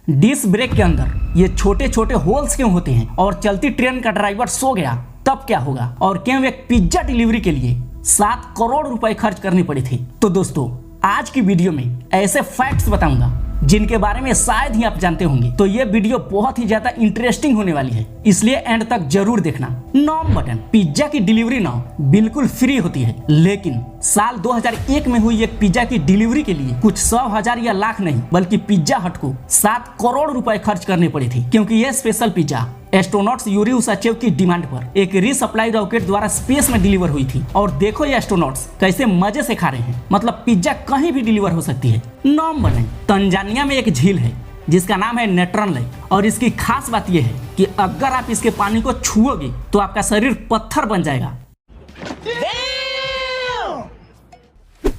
Disc brake के अंदर ये छोटे छोटे होल्स क्यों होते हैं, और चलती ट्रेन का ड्राइवर सो गया तब क्या होगा, और क्यों एक पिज्जा डिलीवरी के लिए 7 करोड़ रुपए खर्च करनी पड़ी थी। तो दोस्तों आज की वीडियो में ऐसे फैक्ट्स बताऊंगा जिनके बारे में शायद ही आप जानते होंगे। तो ये वीडियो बहुत ही ज्यादा इंटरेस्टिंग होने वाली है, इसलिए एंड तक जरूर देखना। नॉम बटन पिज्जा की डिलीवरी नाउ बिल्कुल फ्री होती है, लेकिन साल 2001 में हुई एक पिज्जा की डिलीवरी के लिए कुछ 100,000 या लाख नहीं बल्कि पिज्जा हट को 7 करोड़ रुपए खर्च करने पड़े थे, क्योंकि यह स्पेशल पिज्जा एस्ट्रोनॉट्स यूरी उसाचेव की डिमांड पर एक रीसप्लाई रॉकेट द्वारा स्पेस में डिलीवर हुई थी। और देखो ये एस्ट्रोनॉट्स कैसे मजे से खा रहे हैं, मतलब पिज्जा कहीं भी डिलीवर हो सकती है। नॉम बने तंजानिया में एक झील है जिसका नाम है नेट्रन लेक, और इसकी खास बात यह है कि अगर आप इसके पानी को छुओगे तो आपका शरीर पत्थर बन जाएगा।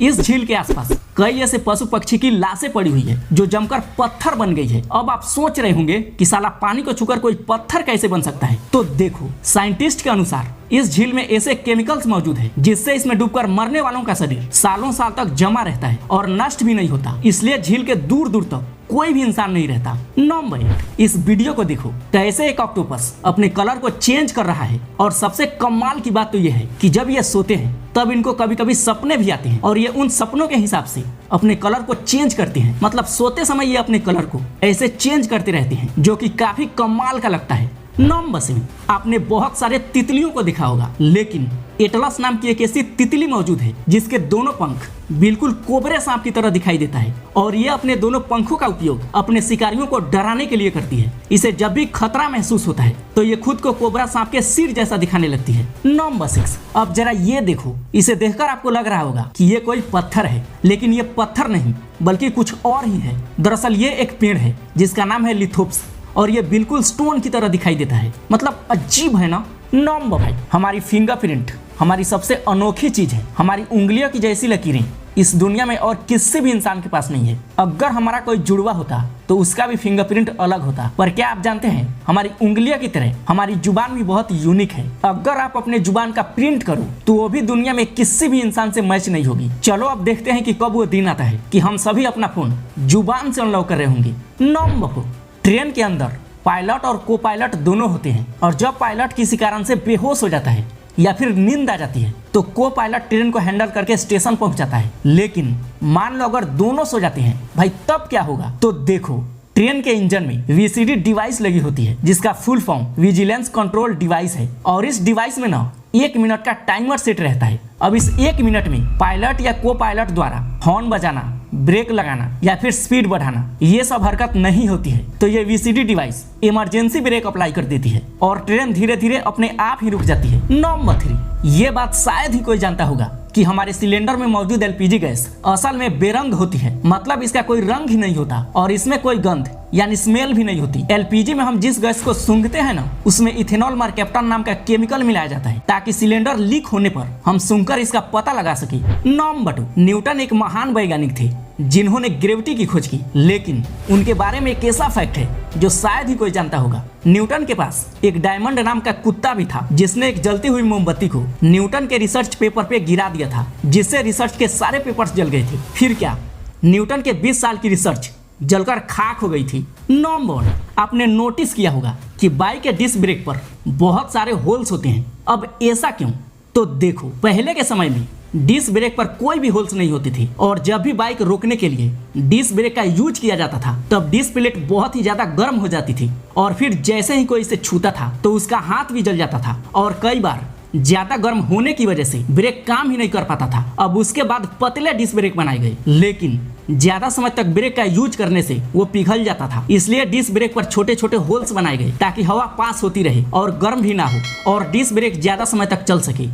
इस झील के आसपास कई ऐसे पशु पक्षी की लाशें पड़ी हुई है जो जमकर पत्थर बन गई है। अब आप सोच रहे होंगे कि साला पानी को छूकर कोई पत्थर कैसे बन सकता है। तो देखो साइंटिस्ट के अनुसार इस झील में ऐसे केमिकल्स मौजूद है जिससे इसमें डूबकर मरने वालों का शरीर सालों साल तक जमा रहता है और नष्ट भी नहीं होता, इसलिए झील के दूर दूर तक कोई भी इंसान नहीं रहता। नंबर 8, इस वीडियो को देखो कैसे एक ऑक्टोपस अपने कलर को चेंज कर रहा है। और सबसे कमाल की बात तो यह है कि जब ये सोते हैं तब इनको कभी कभी सपने भी आते हैं, और ये उन सपनों के हिसाब से अपने कलर को चेंज करते हैं। मतलब सोते समय ये अपने कलर को ऐसे चेंज करते रहते हैं, जो कि काफी कमाल का लगता है। नंबर 7, आपने बहुत सारे तितलियों को देखा होगा, लेकिन एटलस नाम की एक ऐसी तितली मौजूद है जिसके दोनों पंख बिल्कुल कोबरे सांप की तरह दिखाई देता है, और ये अपने दोनों पंखों का उपयोग अपने शिकारियों को डराने के लिए करती है। इसे जब भी खतरा महसूस होता है तो ये खुद को कोबरा सांप के सिर जैसा दिखाने लगती है। नंबर 6, अब जरा ये देखो, इसे देखकर आपको लग रहा होगा कि ये कोई पत्थर है, लेकिन ये पत्थर नहीं बल्कि कुछ और ही है। दरअसल ये एक पेड़ है जिसका नाम है लिथोप्स, और ये बिल्कुल स्टोन की तरह दिखाई देता है। मतलब अजीब है ना। नंबर 5, हमारी फिंगरप्रिंट हमारी सबसे अनोखी चीज है। हमारी उंगलियों की जैसी लकीरें इस दुनिया में और किसी भी इंसान के पास नहीं है। अगर हमारा कोई जुड़वा होता तो उसका भी फिंगरप्रिंट अलग होता, पर क्या आप जानते हैं हमारी उंगलियों की तरह हमारी जुबान भी बहुत यूनिक है। अगर आप अपने जुबान का प्रिंट करो तो वो भी दुनिया में किसी भी इंसान से मैच नहीं होगी। चलो अब देखते हैं कि कब वो दिन आता है कि हम सभी अपना फोन जुबान से अनलॉक कर रहे होंगे। नंबर 4, ट्रेन के अंदर पायलट और को पायलट दोनों होते हैं, और जब पायलट किसी कारण से बेहोश हो जाता है या फिर नींद आ जाती है तो को पायलट ट्रेन को हैंडल करके स्टेशन पहुंच जाता है। लेकिन मान लो अगर दोनों सो जाते हैं भाई, तब क्या होगा। तो देखो ट्रेन के इंजन में वीसीडी डिवाइस लगी होती है जिसका full form vigilance control device है, और इस डिवाइस में ना 1 मिनट का टाइमर सेट रहता है। अब इस 1 मिनट में पायलट या को पायलट द्वारा हॉर्न बजाना, ब्रेक लगाना या फिर स्पीड बढ़ाना ये सब हरकत नहीं होती है। तो ये VCD device emergency brake apply कर देती है और ट्रेन धीरे धीरे अपने आप ही रुक जाती है। नंबर 3, ये बात शायद ही कोई जानता होगा कि हमारे सिलेंडर में मौजूद एलपीजी गैस असल में बेरंग होती है। मतलब इसका कोई रंग ही नहीं होता और इसमें कोई गंध यानी स्मेल भी नहीं होती। एलपीजी में हम जिस गैस को सूंघते हैं ना, उसमें इथेनॉल मरकैप्टन नाम का केमिकल मिलाया जाता है ताकि सिलेंडर लीक होने पर हम सूंघकर इसका पता लगा सके। नंबर 2, न्यूटन एक महान वैज्ञानिक थे जिन्होंने ग्रेविटी की खोज की, लेकिन उनके बारे में एक ऐसा फैक्ट है जो शायद ही कोई जानता होगा। न्यूटन के पास एक डायमंड नाम का कुत्ता भी था जिसने एक जलती हुई मोमबत्ती को न्यूटन के रिसर्च पेपर पे गिरा दिया था, जिससे रिसर्च के सारे पेपर्स जल गए थे। फिर क्या, न्यूटन के 20 साल की रिसर्च जलकर खाक हो गई थी। नंबर, आपने नोटिस किया होगा कि बाइक के डिस्क ब्रेक पर बहुत सारे होल्स होते हैं। अब ऐसा क्यों? तो देखो पहले के समय में डिस्क ब्रेक पर कोई भी होल्स नहीं होती थी, और जब भी बाइक रोकने के लिए डिस्क ब्रेक का यूज किया जाता था तब डिस्क प्लेट बहुत ही ज्यादा गर्म हो जाती थी, और फिर जैसे ही कोई इसे छूता था तो उसका हाथ भी जल जाता था, और कई बार ज्यादा गर्म होने की वजह से ब्रेक काम ही नहीं कर पाता था। अब उसके बाद पतले डिस्क ब्रेक बनाए गए, लेकिन ज्यादा समय तक ब्रेक का यूज करने से वो पिघल जाता था, इसलिए डिस्क ब्रेक पर छोटे छोटे होल्स बनाए गए ताकि हवा पास होती रहे और गर्म भी ना हो और डिस्क ब्रेक ज्यादा समय तक चल सके।